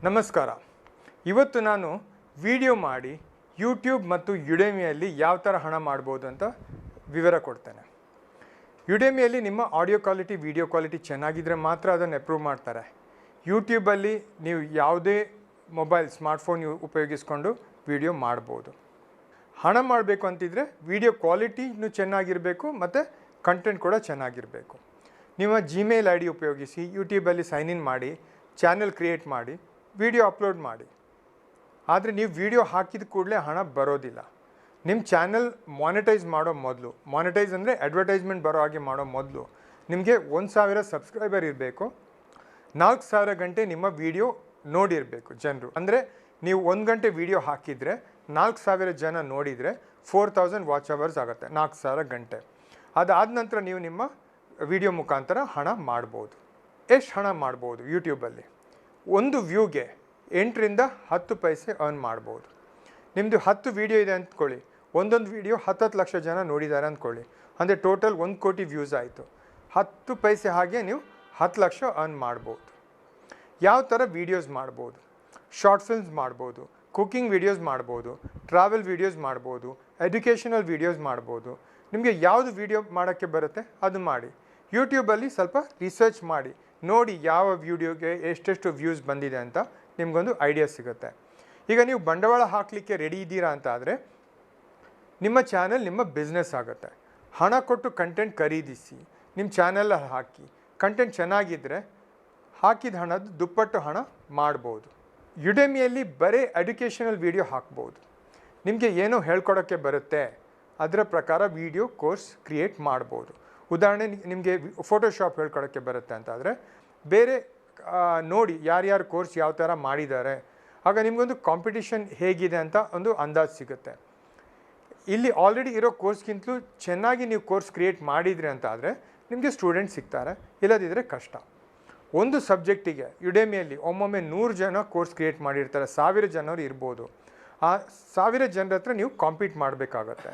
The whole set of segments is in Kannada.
ನಮಸ್ಕಾರ. ಇವತ್ತು ನಾನು ವಿಡಿಯೋ ಮಾಡಿ ಯೂಟ್ಯೂಬ್ ಮತ್ತು ಯುಡೆಮಿಯಲ್ಲಿ ಯಾವ ಥರ ಹಣ ಮಾಡ್ಬೋದು ಅಂತ ವಿವರ ಕೊಡ್ತೇನೆ. ಯುಡೆಮಿಯಲ್ಲಿ ನಿಮ್ಮ ಆಡಿಯೋ ಕ್ವಾಲಿಟಿ, ವಿಡಿಯೋ ಕ್ವಾಲಿಟಿ ಚೆನ್ನಾಗಿದ್ದರೆ ಮಾತ್ರ ಅದನ್ನು ಅಪ್ರೂವ್ ಮಾಡ್ತಾರೆ. ಯೂಟ್ಯೂಬಲ್ಲಿ ನೀವು ಯಾವುದೇ ಮೊಬೈಲ್, ಸ್ಮಾರ್ಟ್ಫೋನ್ ಉಪಯೋಗಿಸ್ಕೊಂಡು ವಿಡಿಯೋ ಮಾಡ್ಬೋದು. ಹಣ ಮಾಡಬೇಕು ಅಂತಿದ್ರೆ ವಿಡಿಯೋ ಕ್ವಾಲಿಟಿನೂ ಚೆನ್ನಾಗಿರಬೇಕು ಮತ್ತು ಕಂಟೆಂಟ್ ಕೂಡ ಚೆನ್ನಾಗಿರಬೇಕು. ನಿಮ್ಮ ಜಿಮೇಲ್ ಐ ಡಿ ಉಪಯೋಗಿಸಿ ಯೂಟ್ಯೂಬಲ್ಲಿ ಸೈನ್ ಇನ್ ಮಾಡಿ, ಚಾನೆಲ್ ಕ್ರಿಯೇಟ್ ಮಾಡಿ, ವಿಡಿಯೋ ಅಪ್ಲೋಡ್ ಮಾಡಿ. ಆದರೆ ನೀವು ವಿಡಿಯೋ ಹಾಕಿದ ಕೂಡಲೇ ಹಣ ಬರೋದಿಲ್ಲ. ನಿಮ್ಮ ಚಾನಲ್ ಮಾನಿಟೈಸ್ ಮಾಡೋ ಮೊದಲು, ಮಾನಿಟೈಸ್ ಅಂದರೆ ಅಡ್ವರ್ಟೈಸ್ಮೆಂಟ್ ಬರೋ ಹಾಗೆ ಮಾಡೋ ಮೊದಲು ನಿಮಗೆ 1000 ಸಬ್ಸ್ಕ್ರೈಬರ್ ಇರಬೇಕು, 4000 ಗಂಟೆ ನಿಮ್ಮ ವಿಡಿಯೋ ನೋಡಿರಬೇಕು ಜನರು. ಅಂದರೆ ನೀವು 1 ಗಂಟೆ ವಿಡಿಯೋ ಹಾಕಿದರೆ 4000 ಜನ ನೋಡಿದರೆ 4000 ವಾಚ್ ಅವರ್ಸ್ ಆಗುತ್ತೆ, 4000 ಗಂಟೆ. ಅದಾದ ನಂತರ ನೀವು ನಿಮ್ಮ ವಿಡಿಯೋ ಮುಖಾಂತರ ಹಣ ಮಾಡ್ಬೋದು. ಎಷ್ಟು ಹಣ ಮಾಡ್ಬೋದು ಯೂಟ್ಯೂಬಲ್ಲಿ? ಒಂದು ವ್ಯೂಗೆ 8ರಿಂದ 10 ಪೈಸೆ ಅರ್ನ್ ಮಾಡ್ಬೋದು. ನಿಮ್ಮದು 10 ವೀಡಿಯೋ ಇದೆ ಅಂದ್ಕೊಳ್ಳಿ, ಒಂದೊಂದು ವೀಡಿಯೋ 10 ಲಕ್ಷ ಜನ ನೋಡಿದ್ದಾರೆ ಅಂದ್ಕೊಳ್ಳಿ, ಅಂದರೆ ಟೋಟಲ್ 1 ಕೋಟಿ ವ್ಯೂಸ್ ಆಯಿತು. 10 ಪೈಸೆ ಹಾಗೆ ನೀವು 10 ಲಕ್ಷ ಅರ್ನ್ ಮಾಡ್ಬೋದು. ಯಾವ ಥರ ವೀಡಿಯೋಸ್ ಮಾಡ್ಬೋದು? ಶಾರ್ಟ್ ಫಿಲ್ಮ್ಸ್ ಮಾಡ್ಬೋದು, ಕುಕ್ಕಿಂಗ್ ವೀಡಿಯೋಸ್ ಮಾಡ್ಬೋದು, ಟ್ರಾವೆಲ್ ವೀಡಿಯೋಸ್ ಮಾಡ್ಬೋದು, ಎಜುಕೇಷನಲ್ ವೀಡಿಯೋಸ್ ಮಾಡ್ಬೋದು. ನಿಮಗೆ ಯಾವುದು ವೀಡಿಯೋ ಮಾಡೋಕ್ಕೆ ಬರುತ್ತೆ ಅದು ಮಾಡಿ. ಯೂಟ್ಯೂಬಲ್ಲಿ ಸ್ವಲ್ಪ ರಿಸರ್ಚ್ ಮಾಡಿ ನೋಡಿ ಯಾವ ವೀಡಿಯೋಗೆ ಎಷ್ಟೆಷ್ಟು ವ್ಯೂಸ್ ಬಂದಿದೆ ಅಂತ ನಿಮಗೊಂದು ಐಡಿಯಾ ಸಿಗುತ್ತೆ. ಈಗ ನೀವು ಬಂಡವಾಳ ಹಾಕಲಿಕ್ಕೆ ರೆಡಿ ಇದ್ದೀರಾ ಅಂತ ಆದರೆ ನಿಮ್ಮ ಚಾನಲ್ ನಿಮ್ಮ ಬಿಸ್ನೆಸ್ ಆಗುತ್ತೆ. ಹಣ ಕೊಟ್ಟು ಕಂಟೆಂಟ್ ಖರೀದಿಸಿ ನಿಮ್ಮ ಚಾನಲ್ ಹಾಕಿ, ಕಂಟೆಂಟ್ ಚೆನ್ನಾಗಿದ್ದರೆ ಹಾಕಿದ ಹಣದ ದುಪ್ಪಟ್ಟು ಹಣ ಮಾಡ್ಬೋದು. ಯುಡೆಮಿಯಲ್ಲಿ ಬರೀ ಎಜುಕೇಷನಲ್ ವೀಡಿಯೋ ಹಾಕ್ಬೋದು. ನಿಮಗೆ ಏನೋ ಹೇಳ್ಕೊಡೋಕ್ಕೆ ಬರುತ್ತೆ ಅದರ ಪ್ರಕಾರ ವೀಡಿಯೋ ಕೋರ್ಸ್ ಕ್ರಿಯೇಟ್ ಮಾಡ್ಬೋದು. ಉದಾಹರಣೆ, ನಿಮಗೆ ಫೋಟೋಶಾಪ್ ಹೇಳ್ಕೊಡೋಕ್ಕೆ ಬರುತ್ತೆ ಅಂತಾದರೆ ಬೇರೆ ನೋಡಿ ಯಾರ್ಯಾರು ಕೋರ್ಸ್ ಯಾವ ಥರ ಮಾಡಿದ್ದಾರೆ, ಆಗ ನಿಮಗೊಂದು ಕಾಂಪಿಟಿಷನ್ ಹೇಗಿದೆ ಅಂತ ಒಂದು ಅಂದಾಜು ಸಿಗುತ್ತೆ. ಇಲ್ಲಿ ಆಲ್ರೆಡಿ ಇರೋ ಕೋರ್ಸ್ಗಿಂತಲೂ ಚೆನ್ನಾಗಿ ನೀವು ಕೋರ್ಸ್ ಕ್ರಿಯೇಟ್ ಮಾಡಿದ್ರಿ ಅಂತ ಆದರೆ ನಿಮಗೆ ಸ್ಟೂಡೆಂಟ್ ಸಿಗ್ತಾರೆ, ಇಲ್ಲದಿದ್ದರೆ ಕಷ್ಟ. ಒಂದು ಸಬ್ಜೆಕ್ಟಿಗೆ ಯುಡೆಮಿಯಲ್ಲಿ ಒಮ್ಮೊಮ್ಮೆ 100 ಜನ ಕೋರ್ಸ್ ಕ್ರಿಯೇಟ್ ಮಾಡಿರ್ತಾರೆ, 1000 ಜನರು ಇರ್ಬೋದು. ಆ 1000 ಜನರ ಹತ್ರ ನೀವು ಕಾಂಪೀಟ್ ಮಾಡಬೇಕಾಗತ್ತೆ.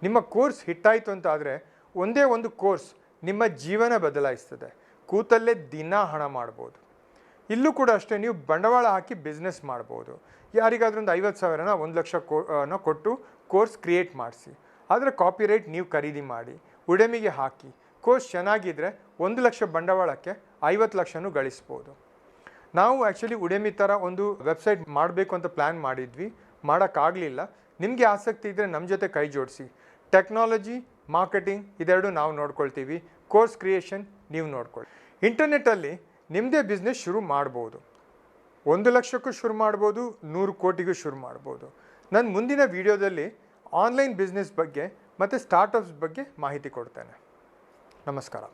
ನಿಮ್ಮ ಕೋರ್ಸ್ ಹಿಟ್ಟಾಯಿತು ಅಂತ ಆದರೆ ಒಂದೇ ಒಂದು ಕೋರ್ಸ್ ನಿಮ್ಮ ಜೀವನ ಬದಲಾಯಿಸ್ತದೆ. ಕೂತಲ್ಲೇ ದಿನ ಹಣ ಮಾಡ್ಬೋದು. ಇಲ್ಲೂ ಕೂಡ ಅಷ್ಟೇ, ನೀವು ಬಂಡವಾಳ ಹಾಕಿ ಬಿಸ್ನೆಸ್ ಮಾಡ್ಬೋದು. ಯಾರಿಗಾದ್ರೂ ಒಂದು 50,000ನ 1 ಲಕ್ಷ ಕೊಟ್ಟು ಕೋರ್ಸ್ ಕ್ರಿಯೇಟ್ ಮಾಡಿಸಿ, ಆದರೆ ಕಾಪಿರೈಟ್ ನೀವು ಖರೀದಿ ಮಾಡಿ ಉಡೆಮಿಗೆ ಹಾಕಿ ಕೋರ್ಸ್ ಚೆನ್ನಾಗಿದ್ದರೆ 1 ಲಕ್ಷ ಬಂಡವಾಳಕ್ಕೆ 50 ಲಕ್ಷನೂ ಗಳಿಸ್ಬೋದು. ನಾವು ಆ್ಯಕ್ಚುಲಿ ಉಡೆಮಿ ಥರ ಒಂದು ವೆಬ್ಸೈಟ್ ಮಾಡಬೇಕು ಅಂತ ಪ್ಲ್ಯಾನ್ ಮಾಡಿದ್ವಿ, ಮಾಡೋಕ್ಕಾಗಲಿಲ್ಲ. ನಿಮಗೆ ಆಸಕ್ತಿ ಇದ್ದರೆ ನಮ್ಮ ಜೊತೆ ಕೈ ಜೋಡಿಸಿ. ಟೆಕ್ನಾಲಜಿ, ಮಾರ್ಕೆಟಿಂಗ್ ಇದೆರಡು ನಾವು ನೋಡ್ಕೊಳ್ತೀವಿ, ಕೋರ್ಸ್ ಕ್ರಿಯೇಷನ್ ನೀವು ನೋಡ್ಕೊಳ್ಳಿ. ಇಂಟರ್ನೆಟ್ಟಲ್ಲಿ ನಿಮ್ಮದೇ ಬಿಸ್ನೆಸ್ ಶುರು ಮಾಡ್ಬೋದು. 1 ಲಕ್ಷಕ್ಕೂ ಶುರು ಮಾಡ್ಬೋದು, 100 ಕೋಟಿಗೂ ಶುರು ಮಾಡ್ಬೋದು. ನನ್ನ ಮುಂದಿನ ವಿಡಿಯೋದಲ್ಲಿ ಆನ್ಲೈನ್ ಬಿಸ್ನೆಸ್ ಬಗ್ಗೆ ಮತ್ತು ಸ್ಟಾರ್ಟಪ್ಸ್ ಬಗ್ಗೆ ಮಾಹಿತಿ ಕೊಡ್ತೇನೆ. ನಮಸ್ಕಾರ.